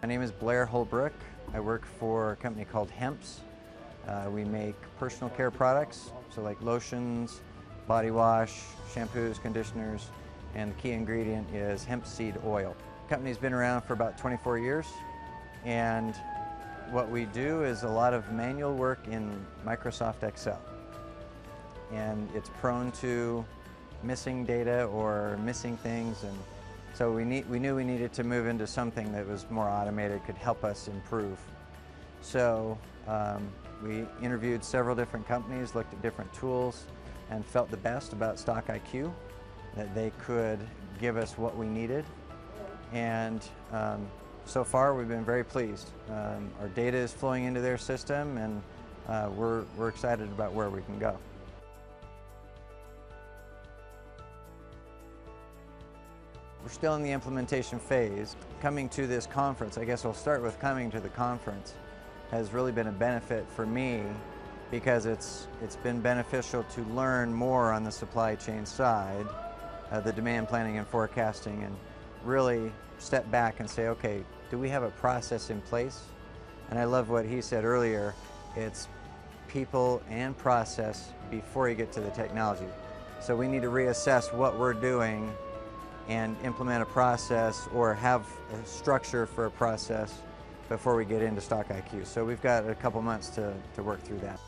My name is Blair. I work for a company called HEMPZ. We make personal care products, so like lotions, body wash, shampoos, conditioners, and the key ingredient is hemp seed oil. The company's been around for about 24 years, and what we do is a lot of manual work in Microsoft Excel. And it's prone to missing data or missing things, and so we knew we needed to move into something that was more automated, could help us improve. So we interviewed several different companies, looked at different tools, and felt the best about StockIQ, that they could give us what we needed. And so far we've been very pleased. Our data is flowing into their system, and we're excited about where we can go. We're still in the implementation phase. Coming to this conference, I guess I'll start with coming to the conference, has really been a benefit for me because it's been beneficial to learn more on the supply chain side, the demand planning and forecasting, and really step back and say, okay, do we have a process in place? And I love what he said earlier, it's people and process before you get to the technology. So we need to reassess what we're doing and implement a process or have a structure for a process before we get into StockIQ. So we've got a couple months to work through that.